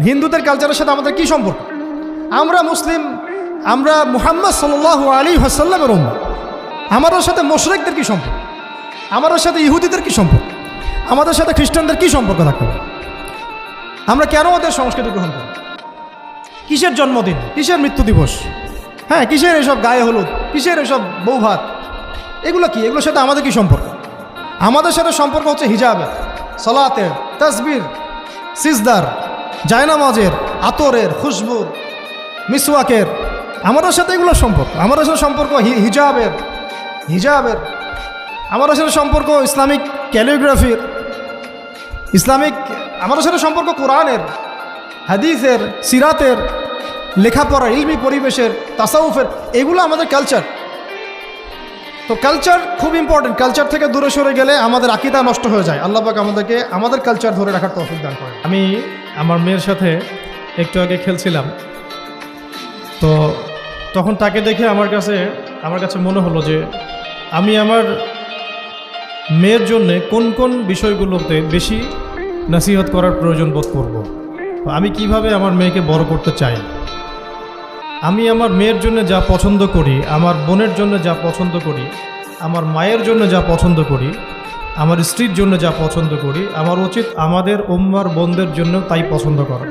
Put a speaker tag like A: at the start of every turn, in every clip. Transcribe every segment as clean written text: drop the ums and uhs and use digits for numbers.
A: হিন্দুদের কালচারের সাথে আমাদের কি সম্পর্ক? আমরা মুসলিম, আমরা মুহাম্মদ সাল্লাল্লাহু আলাইহি ওয়াসাল্লামের উম্মত। আমাদের সাথে মুশরিকদের কি সম্পর্ক? আমাদের সাথে ইহুদিদের কি সম্পর্ক? আমাদের সাথে খ্রিস্টানদের কি সম্পর্ক থাকতে পারে? আমরা কেন ওদের সংস্কৃতি গ্রহণ করি? কিসের জন্মদিন, কিসের মৃত্যু দিবস, হ্যাঁ কিসের এসব গায়ে হলুদ, কিসের এসব বৌভাত, এগুলো কি? এগুলোর সাথে আমাদের কি সম্পর্ক? আমাদের সাথে সম্পর্ক হচ্ছে হিজাবের, সালাতের, তাসবির, সিজদার, জায়নামাজের, আতরের, খুশবুর, মিসওয়াকের। আমাদের সাথে এগুলো সম্পর্ক। আমাদের সাথে সম্পর্ক হিজাবের, আমাদের সাথে সম্পর্ক ইসলামিক ক্যালিগ্রাফির, আমাদের সাথে সম্পর্ক কোরআনের, হাদিসের, সিরাতের, লেখাপড়া, ইলমি পরিবেশের, তাসাউফের। এগুলো আমাদের কালচার। তো কালচার খুব ইম্পর্টেন্ট। কালচার থেকে দূরে সরে গেলে আমাদের আকীদা নষ্ট হয়ে যায়। আল্লাহ পাক আমাদেরকে আমাদের কালচার ধরে রাখার তৌফিক দান করেন।
B: আমি আমার মেয়ের সাথে একটু আগে খেলছিলাম, তো তখন তাকে দেখে আমার কাছে মনে হলো যে আমি আমার মেয়ের জন্যে কোন কোন বিষয়গুলোতে বেশি নসিহত করার প্রয়োজন বোধ করব। আমি কিভাবে আমার মেয়েকে বড় করতে চাই। আমি আমার মেয়ের জন্য যা পছন্দ করি, আমার বোনের জন্য যা পছন্দ করি, আমার মায়ের জন্য যা পছন্দ করি, আমার স্ত্রীর জন্য যা পছন্দ করি, আমার উচিত আমাদের উম্মার বোনদের জন্য তাই পছন্দ করা।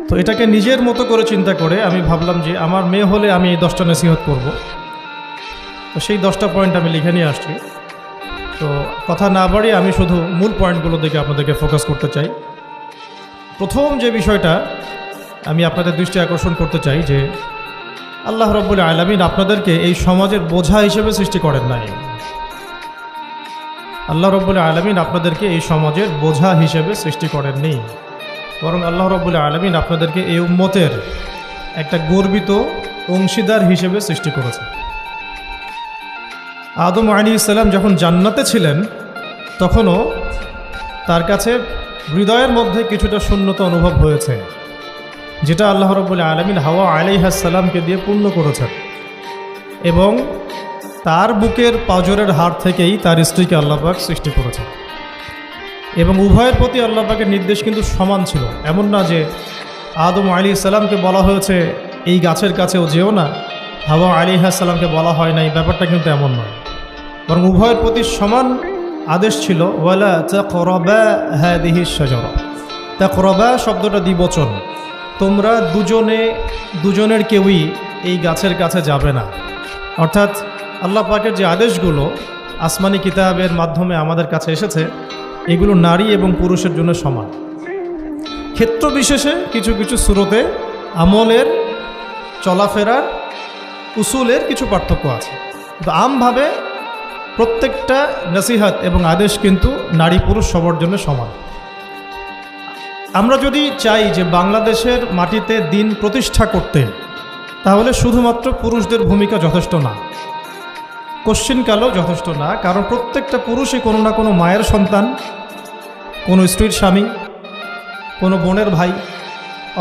B: তো এটাকে নিজের মতো করে চিন্তা করে আমি ভাবলাম যে আমার মেয়ে হলে আমি এই 10টা নসিহত করব। তো সেই 10টা পয়েন্ট আমি লিখে নিয়ে আসছি। তো কথা না বাড়িয়ে আমি শুধু মূল পয়েন্টগুলো দিকে আপনাদেরকে ফোকাস করতে চাই। প্রথম যে বিষয়টা আমি আপনাদের দৃষ্টি আকর্ষণ করতে চাই যে আল্লাহ রাব্বুল আলামিন আপনাদেরকে এই সমাজের বোঝা হিসেবে সৃষ্টি করেন নাই। আল্লাহ রাব্বুল আলামিন আপনাদেরকে এই সমাজের বোঝা হিসেবে সৃষ্টি করেননি, বরং আল্লাহ রাব্বুল আলামিন আপনাদেরকে এই উম্মতের একটা গর্বিত অংশীদার হিসেবে সৃষ্টি করেছে। আদম আলাইহিস সালাম যখন জান্নাতে ছিলেন তখনও তার কাছে হৃদয়ের মধ্যে কিছুটা শূন্যতা অনুভব হয়েছে, যেটা আল্লাহ রাব্বুল আলামিন হাওয়া আলাইহিস সালামকে দিয়ে পূর্ণ করেছেন। এবং তার বুকের পাঁজরের হাড় থেকেই তার স্ত্রীকে আল্লাহ পাক সৃষ্টি করেছেন। এবং উভয়ের প্রতি আল্লাহ পাকের নির্দেশ কিন্তু সমান ছিল। এমন না যে আদম আলাইহিস সালামকে বলা হয়েছে এই গাছের কাছেও যেও না, হাওয়া আলাইহিস সালামকে বলা হয় না, এই ব্যাপারটা কিন্তু এমন নয়। বরং উভয়ের প্রতি সমান আদেশ ছিল, ওয়ালা তাকরাবা হাদিহিশ শাজারা। তাকরাবা শব্দটা দ্বিবচন। তোমরা দুজনের কেউই এই গাছের কাছে যাবে না। অর্থাৎ আল্লাহ পাকের যে আদেশগুলো আসমানি কিতাবের মাধ্যমে আমাদের কাছে এসেছে, এগুলো নারী এবং পুরুষের জন্য সমান। ক্ষেত্র বিশেষে কিছু কিছু সূরতে আমলের, চলাফেরার, উসুলের কিছু পার্থক্য আছে, কিন্তু আমভাবে প্রত্যেকটা নসিহত এবং আদেশ কিন্তু নারী পুরুষ সবার জন্য সমান। আমরা যদি চাই যে বাংলাদেশের মাটিতে দিন প্রতিষ্ঠা করতে, তাহলে শুধুমাত্র পুরুষদের ভূমিকা যথেষ্ট না, কোশ্চিনকালও যথেষ্ট না। কারণ প্রত্যেকটা পুরুষই কোনো না কোনো মায়ের সন্তান, কোনো স্ত্রীর স্বামী, কোনো বোনের ভাই,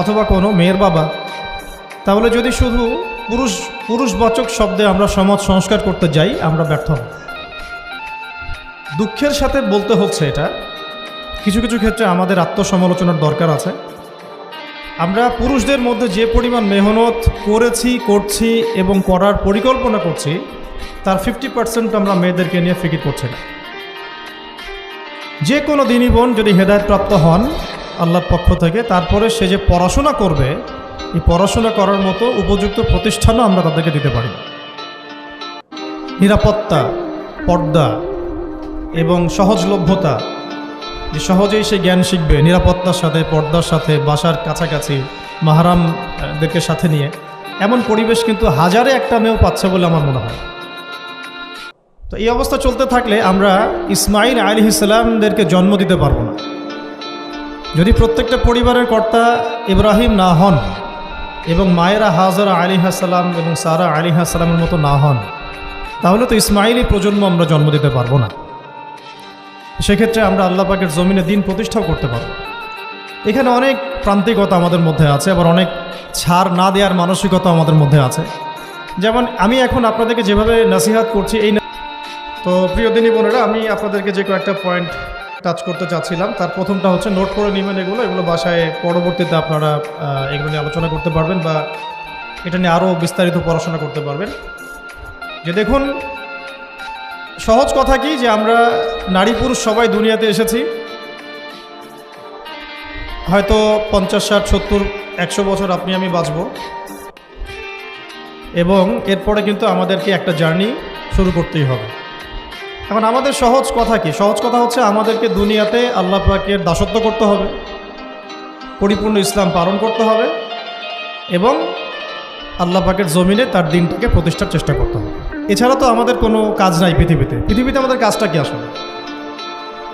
B: অথবা কোনো মেয়ের বাবা। তাহলে যদি শুধু পুরুষবাচক শব্দে আমরা সমাজ সংস্কার করতে যাই, আমরা ব্যর্থ হব। দুঃখের সাথে বলতে হচ্ছে এটা, কিছু কিছু ক্ষেত্রে আমাদের আত্মসমালোচনার দরকার আছে। আমরা পুরুষদের মধ্যে যে পরিমাণ মেহনত করছি এবং করার পরিকল্পনা করছি, তার 50% আমরা মেয়েদেরকে নিয়ে ফিকির করছি না। যে কোনো দিনী বোন যদি হেদায়েতপ্রাপ্ত হন আল্লাহর পক্ষ থেকে, তারপরে সে যে পড়াশোনা করবে, এই পড়াশোনা করার মতো উপযুক্ত প্রতিষ্ঠানও আমরা তাদেরকে দিতে পারি। নিরাপত্তা, পর্দা এবং সহজলভ্যতা, যে সহজেই সে জ্ঞান শিখবে নিরাপত্তার সাথে, পর্দার সাথে, বাসার কাছাকাছি মাহরামদেরকে সাথে নিয়ে, এমন পরিবেশ কিন্তু হাজারে একটা মেয়েও পাচ্ছে বলে আমার মনে হয়। তো এই অবস্থা চলতে থাকলে আমরা ইসমাইল আলাইহিস সালামদেরকে জন্ম দিতে পারবো না। যদি প্রত্যেকটা পরিবারের কর্তা ইব্রাহিম না হন এবং মায়েরা হাজরা আলাইহিস সালাম এবং সারা আলাইহিস সালামের মতো না হন, তাহলে তো ইসমাইলি প্রজন্ম আমরা জন্ম দিতে পারবো না। সেক্ষেত্রে আমরা আল্লাহ পাকের জমিনে দিন প্রতিষ্ঠাও করতে পারবো। এখানে অনেক প্রান্তিকতা আমাদের মধ্যে আছে, আবার অনেক ছাড় না দেওয়ার মানসিকতা আমাদের মধ্যে আছে। যেমন আমি এখন আপনাদেরকে যেভাবে নসিহত করছি, এই তো প্রিয় দিনী বোনেরা, আমি আপনাদেরকে যে কয়েকটা পয়েন্ট টাচ করতে চাচ্ছিলাম। তার প্রথমটা হচ্ছে নোট করে নেবেন, এগুলো বাসায় পরবর্তীতে আপনারা এগুলো নিয়ে আলোচনা করতে পারবেন বা এটা নিয়ে আরও বিস্তারিত পড়াশোনা করতে পারবেন। যে দেখুন, সহজ কথা কি যে আমরা নারী পুরুষ সবাই দুনিয়াতে এসেছি, হয়তো 50, 60, 70, 100 বছর আপনি আমি বাঁচব, এবং এরপরে কিন্তু আমাদেরকে একটা জার্নি শুরু করতেই হবে। এখন আমাদের সহজ কথা কি? সহজ কথা হচ্ছে আমাদেরকে দুনিয়াতে আল্লাহ পাকের দাসত্ব করতে হবে, পরিপূর্ণ ইসলাম পালন করতে হবে, এবং আল্লাহ পাকের জমিনে তার দিনটাকে প্রতিষ্ঠার চেষ্টা করতে হবে। এছাড়া তো আমাদের কোনো কাজ নাই পৃথিবীতে আমাদের কাজটা কি আসলে?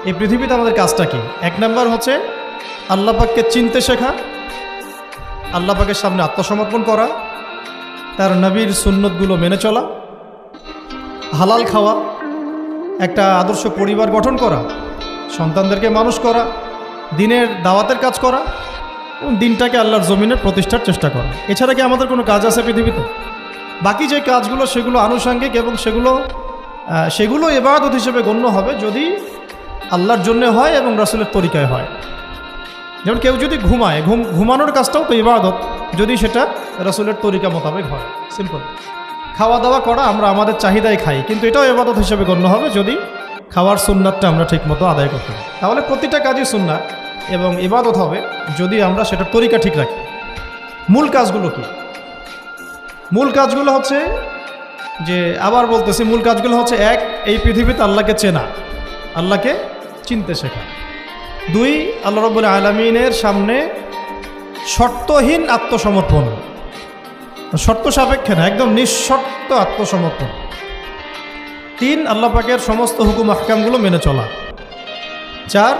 B: এই পৃথিবীতে আমাদের কাজটা কি? 1 নাম্বার হচ্ছে আল্লাহ পাককে চিনতে শেখা, আল্লাহ পাকের সামনে আত্মসমর্পণ করা, তার নবীর সুন্নতগুলো মেনে চলা, হালাল খাওয়া, একটা আদর্শ পরিবার গঠন করা, সন্তানদেরকে মানুষ করা, দিনের দাওয়াতের কাজ করা এবং দিনটাকে আল্লাহর জমিনে প্রতিষ্ঠার চেষ্টা করা। এছাড়া কি আমাদের কোনো কাজ আছে পৃথিবীতে? বাকি যে কাজগুলো সেগুলো আনুষঙ্গিক, এবং সেগুলো ইবাদত হিসেবে গণ্য হবে যদি আল্লাহর জন্য হয় এবং রাসূলের তরিকায় হয়। যেমন কেউ যদি ঘুমায়, ঘুমানোর কাজটাও তো ইবাদত, যদি সেটা রাসূলের তরিকা মোতাবেক হয়। সিম্পল। খাওয়া দাওয়া করা, আমরা আমাদের চাহিদায় খাই, কিন্তু এটাও ইবাদত হিসেবে গণ্য হবে যদি খাওয়ার সুন্নাতটা আমরা ঠিকমতো আদায় করতে পারি। তাহলে প্রতিটা কাজই সুন্নাত এবং ইবাদত হবে যদি আমরা সেটার তরিকা ঠিক রাখি। মূল কাজগুলো কি? মূল কাজগুলো হচ্ছে যে, আবার বলতেছি, মূল কাজগুলো হচ্ছে 1, এই পৃথিবীতে আল্লাহকে চেনা, আল্লাহকে চিনতে শেখা। 2, আল্লাহ রাব্বুল আলামিনের সামনে শর্তহীন আত্মসমর্পণ, শর্ত সাপেক্ষে না, একদম নিঃশর্ত আত্মসমর্পণ। 3, আল্লাহ পাকের সমস্ত হুকুম আহকামগুলো মেনে চলা। 4,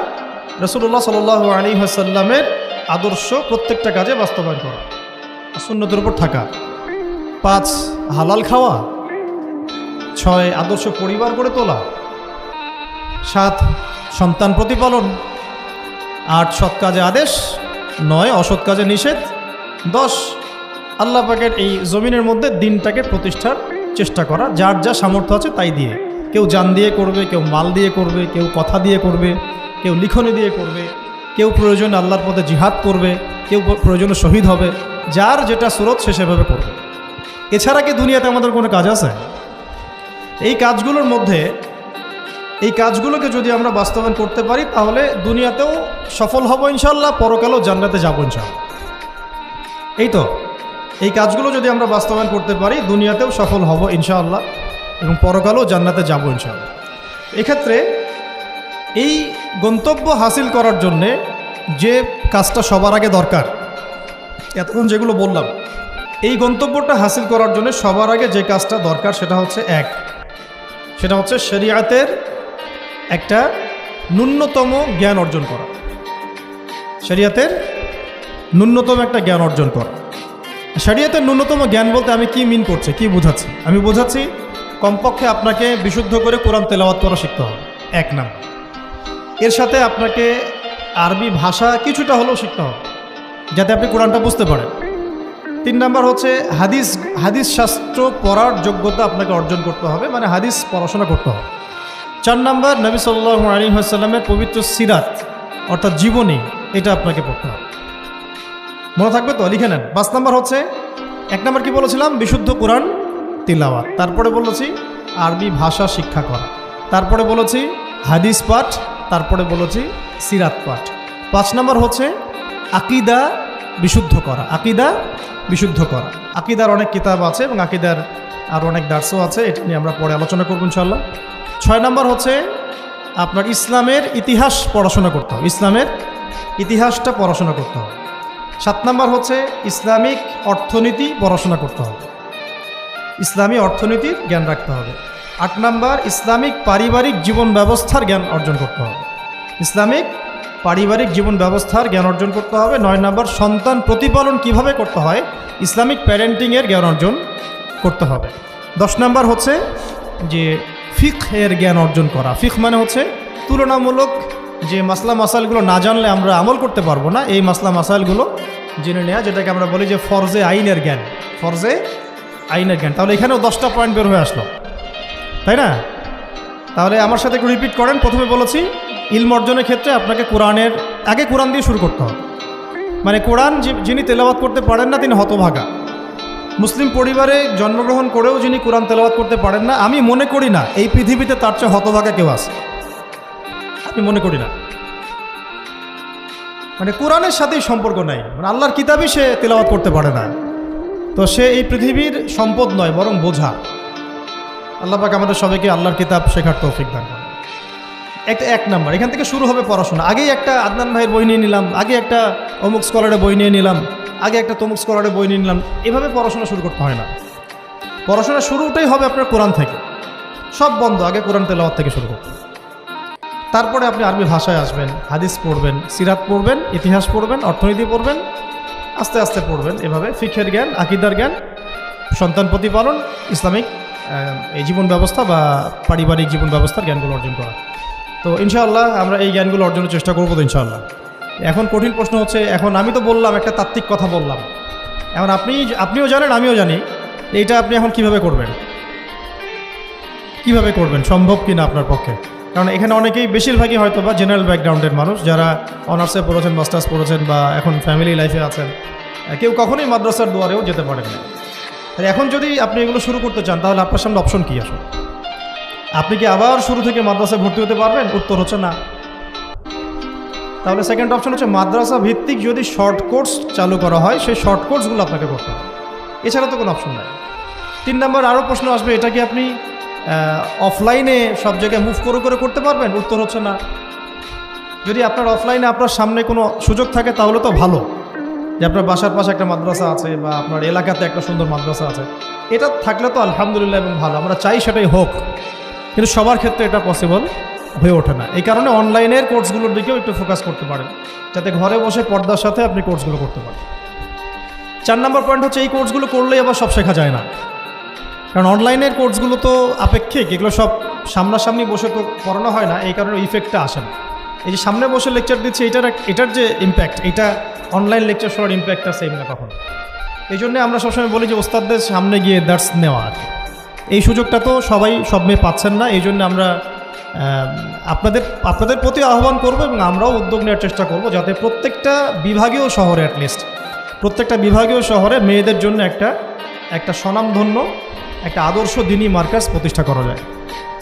B: রাসূলুল্লাহ সাল্লাল্লাহু আলাইহি ওয়াসাল্লামের আদর্শ প্রত্যেকটা কাজে বাস্তবায়ন করা, সুন্নতের উপর থাকা। 5, হালাল খাওয়া। 6, আদর্শ পরিবার গড়ে তোলা। 7, সন্তান প্রতিপালন। 8, সৎ কাজে আদেশ। 9, অসৎ কাজে নিষেধ। 10, আল্লাহ পাকের এই জমিনের মধ্যে দিনটাকে প্রতিষ্ঠার চেষ্টা করা, যার যা সামর্থ্য আছে তাই দিয়ে। কেউ জান দিয়ে করবে, কেউ মাল দিয়ে করবে, কেউ কথা দিয়ে করবে, কেউ লিখনি দিয়ে করবে, কেউ প্রয়োজনে আল্লাহর পথে জিহাদ করবে, কেউ প্রয়োজনে শহীদ হবে, যার যেটা সুরত সে সেভাবে করবে। এছাড়া কি দুনিয়াতে আমাদের কোনো কাজ আছে? এই কাজগুলোর মধ্যে, এই কাজগুলোকে যদি আমরা বাস্তবায়ন করতে পারি তাহলে দুনিয়াতেও সফল হব ইনশাল্লাহ, পরকালেও জান্নাতে যাবো ইনশাল্লাহ। এই তো, এই কাজগুলো যদি আমরা বাস্তবায়ন করতে পারি দুনিয়াতেও সফল হব ইনশাআল্লাহ এবং পরকালেও জান্নাতে যাবো ইনশাআল্লাহ। এক্ষেত্রে এই গন্তব্য হাসিল করার জন্যে যে কাজটা সবার আগে দরকার, এতক্ষণ যেগুলো বললাম, এই গন্তব্যটা হাসিল করার জন্য সবার আগে যে কাজটা দরকার সেটা হচ্ছে সেটা হচ্ছে শরিয়াতের একটা ন্যূনতম জ্ঞান অর্জন করা। শরিয়াতের ন্যূনতম একটা জ্ঞান অর্জন করা। শরিয়াতের ন্যূনতম জ্ঞান বলতে আমি কি মিন করছি, কি বোঝাচ্ছি? আমি বোঝাচ্ছি কমপক্ষে আপনাকে বিশুদ্ধ করে কোরআন তেলাওয়াত করা শিখতে হবে, 1 নাম্বার। এর সাথে আপনাকে আরবি ভাষা কিছুটা হলেও শিখতে হবে যাতে আপনি কোরআনটা বুঝতে পারেন। 3 নাম্বার হচ্ছে হাদিস শাস্ত্র পড়ার যোগ্যতা আপনাকে অর্জন করতে হবে, মানে হাদিস পড়াশোনা করতে হবে। 4 নাম্বার নবী সাল্লাল্লাহু আলাইহি ওয়াসাল্লামের পবিত্র সিরাত অর্থাৎ জীবনী, এটা আপনাকে পড়তে হবে। মনে থাকবে তো? লিখে নেন। 5 নাম্বার হচ্ছে, 1 নাম্বার কি বলেছিলাম? বিশুদ্ধ কোরআন তিলাওয়াত। তারপরে বলেছি আরবি ভাষা শিক্ষা করা। তারপরে বলেছি হাদিস পাঠ। তারপরে বলেছি সিরাত পাঠ। 5 নাম্বার হচ্ছে আকীদা বিশুদ্ধ করা। আকীদা বিশুদ্ধ করা। আকীদার অনেক কিতাব আছে এবং আকীদার আরও অনেক দার্সও আছে, এটা নিয়ে আমরা পরে আলোচনা করব ইনশাআল্লাহ। 6 নাম্বার হচ্ছে আপনার ইসলামের ইতিহাস পড়াশোনা করতে হবে, ইসলামের ইতিহাসটা পড়াশোনা করতে হবে। 7 নাম্বার হচ্ছে ইসলামিক অর্থনীতি পড়াশোনা করতে হবে, ইসলামী অর্থনীতির জ্ঞান রাখতে হবে। 8 নাম্বার ইসলামিক পারিবারিক জীবন ব্যবস্থার জ্ঞান অর্জন করতে হবে, ইসলামিক পারিবারিক জীবন ব্যবস্থার জ্ঞান অর্জন করতে হবে। 9 নাম্বার সন্তান প্রতিপালন কিভাবে করতে হয়, ইসলামিক প্যারেন্টিংয়ের জ্ঞান অর্জন করতে হবে। 10 নাম্বার হচ্ছে যে ফিকহের জ্ঞান অর্জন করা। ফিক মানে হচ্ছে তুলনামূলক যে মাসলা মাসাইলগুলো না জানলে আমরা আমল করতে পারবো না, এই মাসলা মাসাইলগুলো জেনে নেওয়া, যেটাকে আমরা বলি যে ফরজে আইনের জ্ঞান, ফরজে আইনের জ্ঞান। তাহলে এখানেও 10টা পয়েন্ট বের হয়ে আসলো, তাই না? তাহলে আমার সাথে একটু রিপিট করেন। প্রথমে বলেছি ইলম অর্জনের ক্ষেত্রে আপনাকে আগে কোরআন দিয়ে শুরু করতে হবে। মানে কোরআন যিনি তেলাওয়াত করতে পারেন না তিনি হতভাগা। মুসলিম পরিবারে জন্মগ্রহণ করেও যিনি কোরআন তেলাওয়াত করতে পারেন না, আমি মনে করি না এই পৃথিবীতে তার চেয়ে হতভাগা কেউ আছে, আমি মনে করি না। মানে কোরআনের সাথেই সম্পর্ক নাই, মানে আল্লাহর কিতাবই সে তেলাওয়াত করতে পারে না, তো সে এই পৃথিবীর সম্পদ নয় বরং বোঝা। আল্লাহ পাক আমাদের সবাইকে আল্লাহর কিতাব শেখার তৌফিক দান করেন। এক নাম্বার, এখান থেকে শুরু হবে পড়াশোনা। আগেই একটা আদনান ভাইয়ের বই নিয়ে নিলাম, আগে একটা অমুক স্কলারের বই নিয়ে নিলাম, আগে একটা তমুক স্কলারের বই নিয়ে নিলাম, এভাবে পড়াশোনা শুরু করতে হয় না। পড়াশোনা শুরুটাই হবে আপনার কোরআন থেকে। সব বন্ধ, আগে কোরআন তেলাওয়াত থেকে শুরু করতে। তারপরে আপনি আরবি ভাষায় আসবেন, হাদিস পড়বেন, সিরাত পড়বেন, ইতিহাস পড়বেন, অর্থনীতি পড়বেন, আস্তে আস্তে পড়বেন। এভাবে ফিকহের জ্ঞান, আকিদার জ্ঞান, সন্তান প্রতিপালন, ইসলামিক এই জীবন ব্যবস্থা বা পারিবারিক জীবন ব্যবস্থার জ্ঞানগুলো অর্জন করা। তো ইনশাআল্লাহ আমরা এই জ্ঞানগুলো অর্জনের চেষ্টা করবো তো ইনশাআল্লাহ। এখন কঠিন প্রশ্ন হচ্ছে, এখন আমি তো বললাম একটা তাত্ত্বিক কথা বললাম, এখন আপনিও জানেন আমিও জানি, এইটা আপনি এখন কিভাবে করবেন, সম্ভব কি না আপনার পক্ষে? কারণ এখানে অনেকেই, বেশিরভাগই হয়তো বা জেনারেল ব্যাকগ্রাউন্ডের মানুষ, যারা অনার্সে পড়েছেন, মাস্টার্স পড়েছেন বা এখন ফ্যামিলি লাইফে আছেন, কেউ কখনোই মাদ্রাসার দুয়ারেও যেতে পারেন না। তাই এখন যদি আপনি এগুলো শুরু করতে চান তাহলে আপনার সামনে অপশন কী আসুন? আপনি কি আবার শুরু থেকে মাদ্রাসায় ভর্তি হতে পারবেন? উত্তর হচ্ছে না। তাহলে সেকেন্ড অপশন হচ্ছে মাদ্রাসা ভিত্তিক যদি শর্ট কোর্স চালু করা হয়, সেই শর্ট কোর্সগুলো আপনাকে করতে হবে, এছাড়া তো কোনো অপশন নাই। 3 নম্বর আরও প্রশ্ন আসবে, এটা কি আপনি অফলাইনে সব জায়গায় মুভ করে করতে পারবেন? উত্তর হচ্ছে না। যদি আপনার অফলাইনে আপনার সামনে কোনো সুযোগ থাকে তাহলে তো ভালো, যে আপনার বাসার পাশে একটা মাদ্রাসা আছে বা আপনার এলাকাতে একটা সুন্দর মাদ্রাসা আছে, এটা থাকলে তো আলহামদুলিল্লাহ এবং ভালো, আমরা চাই সেটাই হোক। কিন্তু সবার ক্ষেত্রে এটা পসিবল হয়ে ওঠে না। এই কারণে অনলাইনের কোর্সগুলোর দিকেও একটু ফোকাস করতে পারেন, যাতে ঘরে বসে পর্দার সাথে আপনি কোর্সগুলো করতে পারেন। 4 নম্বর পয়েন্ট হচ্ছে, এই কোর্সগুলো করলেই আবার সব শেখা যায় না। কারণ অনলাইনের কোর্সগুলো তো আপেক্ষিক, এগুলো সব সামনাসামনি বসে তো পড়ানো হয় না, এই কারণে ইফেক্টটা আসে না। এই যে সামনে বসে লেকচার দিচ্ছে, এটার যে ইম্প্যাক্ট, এটা অনলাইন লেকচার শোনার ইম্প্যাক্টটা সেম না কখনো। এই জন্যে আমরা সবসময় বলি যে ওস্তাদদের সামনে গিয়ে দার্স নেওয়া, আর এই সুযোগটা তো সবাই সব মেয়ে পাচ্ছেন না। এই জন্য আমরা আপনাদের প্রতি আহ্বান করব এবং আমরাও উদ্যোগ নেওয়ার চেষ্টা করব, যাতে প্রত্যেকটা বিভাগীয় শহরে, অ্যাটলিস্ট প্রত্যেকটা বিভাগীয় শহরে মেয়েদের জন্য একটা স্বনামধন্য একটা আদর্শ দিনী মার্কাজ প্রতিষ্ঠা করা যায়,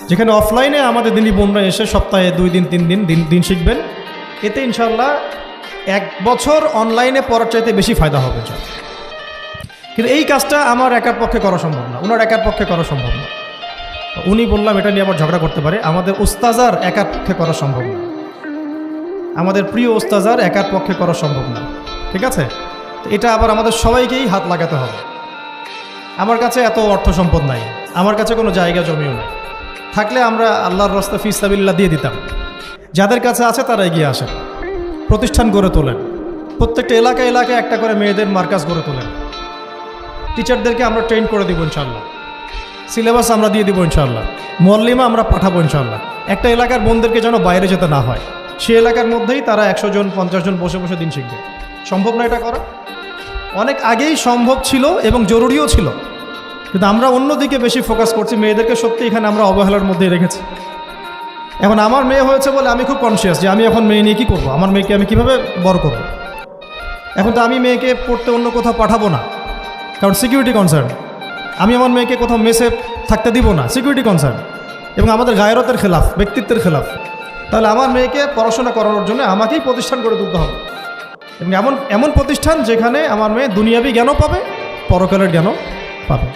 B: যেখানে অফলাইনে আমাদের দিনী বোনরা এসে সপ্তাহে 2 দিন 3 দিন শিখবেন। এতে ইনশাআল্লাহ 1 বছর অনলাইনে পড়ার চাইতে বেশি ফায়দা হবে। কিন্তু এই কাজটা আমার একার পক্ষে করা সম্ভব না, ওনার একার পক্ষে করা সম্ভব না। উনি বললাম এটা নিয়ে আবার ঝগড়া করতে পারে, আমাদের উস্তাজার একার পক্ষে করা সম্ভব না, আমাদের প্রিয় উস্তাজার একার পক্ষে করা সম্ভব না, ঠিক আছে? এটা আবার আমাদের সবাইকেই হাত লাগাতে হবে। আমার কাছে এত অর্থ সম্পদ নাই, আমার কাছে কোনো জায়গা জমিও নাই, থাকলে আমরা আল্লাহর রাস্তা ফি সাবিলিল্লাহ দিয়ে দিতাম। যাদের কাছে আছে তারা এগিয়ে আসেন, প্রতিষ্ঠান গড়ে তোলেন, প্রত্যেকটা এলাকায় একটা করে মেয়েদের মার্কাজ গড়ে তোলেন, টিচারদেরকে আমরা ট্রেন করে দিব ইনশাআল্লাহ, সিলেবাস আমরা দিয়ে দিব ইনশাআল্লাহ, মুআল্লিমা আমরা পাঠাবো ইনশাআল্লাহ। একটা এলাকার বোনদেরকে যেন বাইরে যেতে না হয়, সে এলাকার মধ্যেই তারা 100 জন 50 জন বসে বসে দিন শিখবে। সম্ভব না এটা করা? অনেক আগেই সম্ভব ছিল এবং জরুরিও ছিল, কিন্তু আমরা অন্যদিকে বেশি ফোকাস করছি। মেয়েদেরকে সত্যি এখানে আমরা অবহেলার মধ্যেই রেখেছি। এখন আমার মেয়ে হয়েছে বলে আমি খুব কনসিয়াস যে আমি এখন মেয়ে নিয়ে কী করবো, আমার মেয়েকে আমি কীভাবে বড় করব। এখন তো আমি মেয়েকে পড়তে অন্য কোথাও পাঠাবো না, কারণ সিকিউরিটি কনসার্ন। আমি আমার মেয়েকে কোথাও মেসে থাকতে দিব না, সিকিউরিটি কনসার্ন, এবং আমাদের গায়রতের খেলাফ, ব্যক্তিত্বের খেলাফ। তাহলে আমার মেয়েকে পড়াশোনা করানোর জন্য আমাকেই প্রতিষ্ঠান গড়ে তুলতে হবে, এবং এমন প্রতিষ্ঠান যেখানে আমার মেয়ে দুনিয়াবি জ্ঞানও পাবে, পরকালের জ্ঞানও পাবে।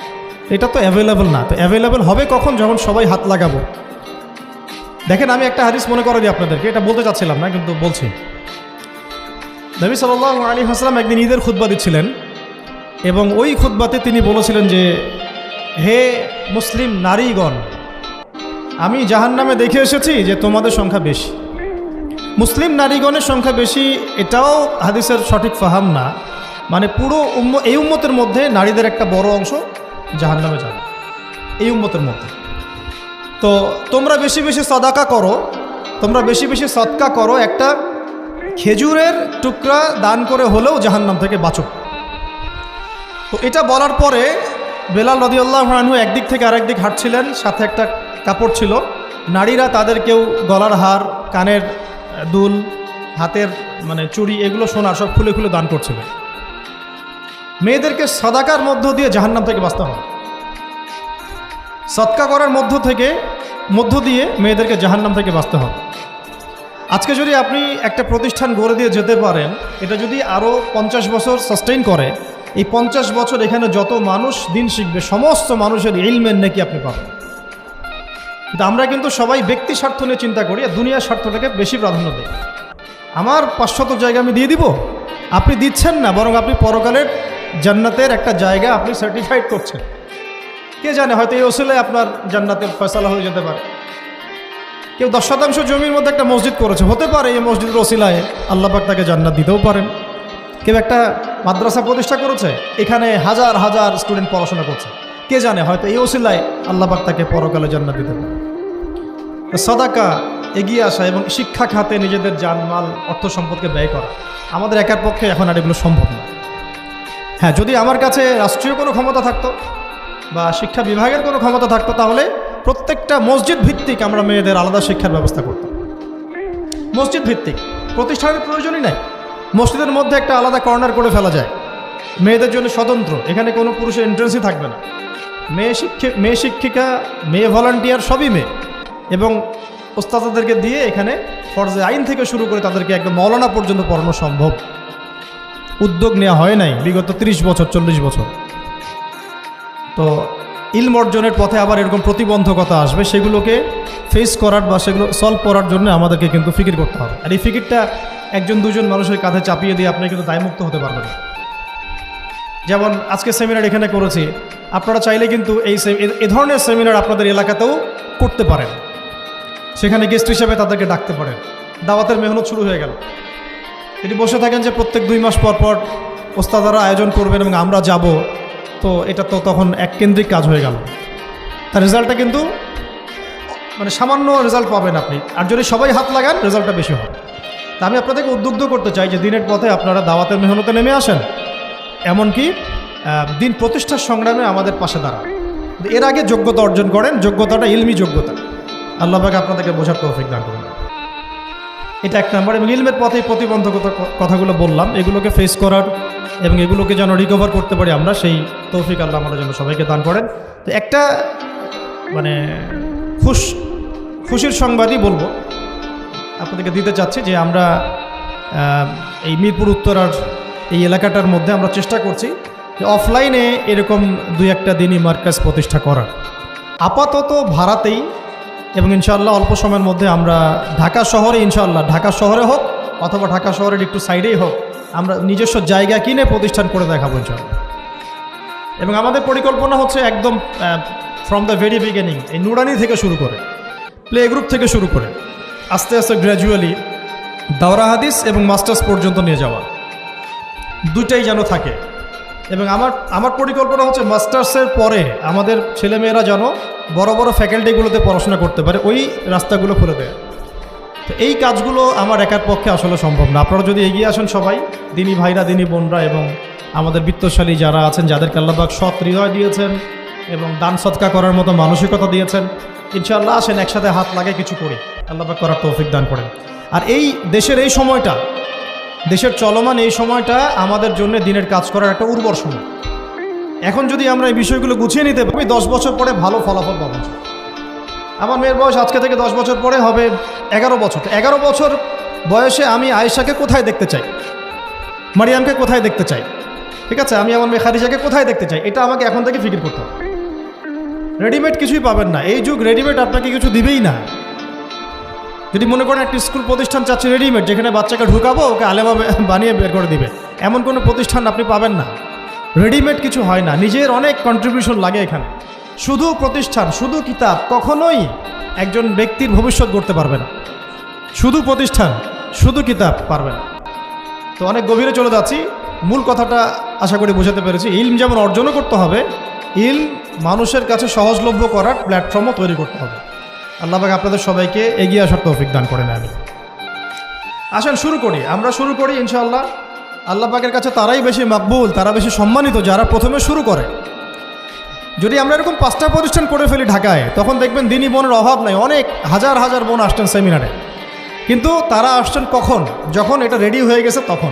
B: এটা তো অ্যাভেলেবল না। তো অ্যাভেলেবল হবে কখন? যখন সবাই হাত লাগাবো। দেখেন, আমি একটা হাদিস মনে করে দিই আপনাদেরকে, এটা বলতে চাচ্ছিলাম না কিন্তু বলছি। নবী সাল্লাল্লাহু আলাইহি ওয়াসাল্লাম একদিন ঈদের খুতবা দিচ্ছিলেন, এবং ওই খুতবাতে তিনি বলেছিলেন যে, হে মুসলিম নারীগণ, আমি জাহান্নামে দেখে এসেছি যে তোমাদের সংখ্যা বেশি। মুসলিম নারীগণের সংখ্যা বেশি, এটাও হাদিসের সঠিক ফাহাম না। মানে পুরো এই উম্মতের মধ্যে নারীদের একটা বড় অংশ জাহান্নামে যাবে, এই উম্মতের মধ্যে। তো তোমরা বেশি বেশি সাদাকা করো, তোমরা বেশি বেশি সদকা করো, একটা খেজুরের টুকরা দান করে হলেও জাহান্নাম থেকে বাঁচো। তো এটা বলার পরে বেলাল রাদিয়াল্লাহু আনহু একদিক থেকে আরেক দিক হাঁটছিলেন, সাথে একটা কাপড় ছিল, নারীরা তাদের কেউ গলার হার, কানের দুল, হাতের চুড়ি, এগুলো সোনার সব খুলে খুলে দান করছিল। মেয়েদেরকে সাদাকার মধ্য দিয়ে জাহান্নাম থেকে বাঁচতে হবে। সদকা করার মধ্য দিয়ে মেয়েদেরকে জাহান্নাম থেকে বাঁচতে হবে। আজকে যদি আপনি একটা প্রতিষ্ঠান গড়ে দিয়ে যেতে পারেন, এটা যদি আরও 50 বছর সাস্টেইন করে, এই 50 বছর এখানে যত মানুষ দিন শিখবে, সমস্ত মানুষের ইলমের নেকি আপনি পাবেন। কিন্তু আমরা কিন্তু সবাই ব্যক্তি স্বার্থ নিয়ে চিন্তা করি, আর দুনিয়ার স্বার্থটাকে বেশি প্রাধান্য দিই। আমার 500 জায়গা আমি দিয়ে দিব, আপনি দিচ্ছেন না, বরং আপনি পরকালের জান্নাতের একটা জায়গা আপনি সার্টিফাইড করছেন। কে জানে, হয়তো এই ওসিলায় আপনার জান্নাতের ফয়সালা হয়ে যেতে পারে। কেউ 10% জমির মধ্যে একটা মসজিদ করেছে, হতে পারে এই মসজিদের ওসিলায় আল্লাহ পাক তাকে জান্নাত দিতেও পারেন। কেউ একটা মাদ্রাসা প্রতিষ্ঠা করেছে, এখানে হাজার হাজার স্টুডেন্ট পড়াশোনা করছে, কে জানে, হয়তো এই ওসিলায় আল্লাহ পাক তাকে পরকালে জান্নাত দিতে পারে। সাদাকা, এগিয়ে আসা এবং শিক্ষা খাতে নিজেদের জানমাল, অর্থ সম্পদকে ব্যয় করা আমাদের একার পক্ষে এখন আর এগুলো সম্ভব না। হ্যাঁ, যদি আমার কাছে রাষ্ট্রীয় কোনো ক্ষমতা থাকতো বা শিক্ষা বিভাগের কোনো ক্ষমতা থাকতো, তাহলে প্রত্যেকটা মসজিদ ভিত্তিক আমরা মেয়েদের আলাদা শিক্ষার ব্যবস্থা করতাম। মসজিদ ভিত্তিক, প্রতিষ্ঠানের প্রয়োজনই নাই। মসজিদের মধ্যে একটা আলাদা কর্নার করে ফেলা যায় মেয়েদের জন্য স্বতন্ত্র, এখানে কোনো পুরুষের এন্ট্রেন্সই থাকবে না। মেয়ে শিক্ষিকা, মেয়ে ভলান্টিয়ার সবই মেয়ে, এবং ওস্তাদদেরকে দিয়ে এখানে ফরজে আইন থেকে শুরু করে তাদেরকে একদম মৌলানা পর্যন্ত পড়ানো সম্ভব। উদ্যোগ নেওয়া হয় নাই বিগত 30 বছর 40 বছর। তো ইলম অর্জনের পথে আবার এরকম প্রতিবন্ধকতা আসবে, সেগুলোকে ফেস করার বা সেগুলো সলভ করার জন্য আমাদেরকে কিন্তু ফিকির করতে হবে। আর এই ফিকিরটা একজন দুজন মানুষের কাঁধে চাপিয়ে দিয়ে আপনি কিন্তু দায়মুক্ত হতে পারবেন না। যেমন আজকে সেমিনার এখানে করেছি, আপনারা চাইলে কিন্তু এই ধরনের সেমিনার আপনাদের এলাকাতেও করতে পারেন। সেখানে গেস্ট হিসেবে তাদেরকে ডাকতে পারেন। দাওয়াতের মেহনত শুরু হয়ে গেল। যদি বসে থাকেন যে প্রত্যেক 2 মাস পর পর ওস্তাদারা আয়োজন করবেন এবং আমরা যাব, তো এটা তো তখন এককেন্দ্রিক কাজ হয়ে গেল। তার রেজাল্টটা কিন্তু সামান্য রেজাল্ট পাবেন আপনি, আর যদি সবাই হাত লাগান রেজাল্টটা বেশি হবে। তা আমি আপনাদেরকে উদ্বুদ্ধ করতে চাই যে দিনের পথে আপনারা দাওয়াতের মেহনতে নেমে আসেন, এমনকি দিন প্রতিষ্ঠার সংগ্রামে আমাদের পাশে দাঁড়ান। এর আগে যোগ্যতা অর্জন করেন, যোগ্যতাটা ইলমি যোগ্যতা। আল্লাহ পাক আপনাদেরকে বোঝার তৌফিক দান করুন। এটা 1 নম্বর। এবং ইলমের পথে প্রতিবন্ধকতার কথাগুলো বললাম, এগুলোকে ফেস করার এবং এগুলোকে যেন রিকভার করতে পারি আমরা, সেই তৌফিক আল্লাহ আমাদের জন্য সবাইকে দান করেন। তো একটা খুশির সংবাদই বলবো আপনাদেরকে দিতে চাচ্ছি, যে আমরা এই মিরপুর উত্তরার এই এলাকাটার মধ্যে আমরা চেষ্টা করছি যে অফলাইনে এরকম 2-1টা দিনই মার্কাজ প্রতিষ্ঠা করার, আপাতত ভাড়াতেই। এবং ইনশাআল্লাহ অল্প সময়ের মধ্যে আমরা ঢাকা শহরে, ইনশাআল্লাহ ঢাকা শহরে হোক অথবা ঢাকা শহরের একটু সাইডেই হোক, আমরা নিজস্ব জায়গা কিনে প্রতিষ্ঠান করে দেখাবো ইনশাআল্লাহ। এবং আমাদের পরিকল্পনা হচ্ছে একদম ফ্রম দ্য ভেরি বিগিনিং, এই নুরানি থেকে শুরু করে, প্লে গ্রুপ থেকে শুরু করে আস্তে আস্তে গ্র্যাজুয়ালি দাওরা হাদিস এবং মাস্টার্স পর্যন্ত নিয়ে যাওয়া, দুইটাই যেন থাকে। এবং আমার পরিকল্পনা হচ্ছে মাস্টার্সের পরে আমাদের ছেলেমেয়েরা যেন বড় বড় ফ্যাকাল্টিগুলোতে পড়াশোনা করতে পারে, ওই রাস্তাগুলো খুলে দেয়। তো এই কাজগুলো আমার একার পক্ষে আসলে সম্ভব না। আপনারা যদি এগিয়ে আসেন সবাই, দিনী ভাইরা, দিনী বোনরা এবং আমাদের বিত্তশালী যারা আছেন, যাদেরকে আল্লাহ পাক সৎ হৃদয় দিয়েছেন এবং দান সৎকা করার মতো মানসিকতা দিয়েছেন, ইনশাআল্লাহ আসেন একসাথে হাত লাগে কিছু করি, আল্লাহ পাক করার তৌফিক দান করেন। আর এই দেশের এই সময়টা, দেশের চলমান এই সময়টা আমাদের জন্য দিনের কাজ করার একটা উর্বর সময়। এখন যদি আমরা এই বিষয়গুলো গুছিয়ে নিতে পারি, 10 বছর পরে ভালো ফলাফল পাবো। আমার মেয়ের বয়স আজকে থেকে 10 বছর পরে হবে 11 বছর। 11 বছর বয়সে আমি আয়েশাকে কোথায় দেখতে চাই, মারিয়ামকে কোথায় দেখতে চাই, ঠিক আছে, আমি আমার মেয়ে খাদিজাকে কোথায় দেখতে চাই, এটা আমাকে এখন থেকে ফিকির করতে হবে। রেডিমেড কিছুই পাবেন না, এই যুগ রেডিমেড আপনাকে কিছু দিবেই না। যদি মনে করেন একটা স্কুল প্রতিষ্ঠান চাচ্ছে রেডিমেড, যেখানে বাচ্চাকে ঢুকাবো ওকে আলেমা বানিয়ে বের করে দিবে, এমন কোনো প্রতিষ্ঠান আপনি পাবেন না। রেডিমেড কিছু হয় না, নিজের অনেক কন্ট্রিবিউশন লাগে এখানে। শুধু প্রতিষ্ঠান, শুধু কিতাব কখনোই একজন ব্যক্তির ভবিষ্যৎ গড়তে পারবে না। শুধু প্রতিষ্ঠান, শুধু কিতাব পারবে না। তো অনেক গভীরে চলে যাচ্ছি, মূল কথাটা আশা করি বোঝাতে পেরেছি। ইলম যেমন অর্জনও করতে হবে, ইলম মানুষের কাছে সহজলভ্য করার প্ল্যাটফর্মও তৈরি করতে হবে। আল্লাহ পাক আপনাদের সবাইকে এগিয়ে আসার তৌফিক দান করেন। আমি আসেন শুরু করি, আমরা শুরু করি ইনশাআল্লাহ। আল্লাহ পাকের কাছে তারাই বেশি মাকবুল, তারা বেশি সম্মানিত যারা প্রথমে শুরু করে।
A: যদি আমরা এরকম 5টা প্রতিষ্ঠান করে ফেলি ঢাকায়, তখন দেখবেন দিনী বোনের অভাব নাই, অনেক হাজার হাজার বোন আসছেন সেমিনারে। কিন্তু তারা আসছেন কখন? যখন এটা রেডি হয়ে গেছে তখন।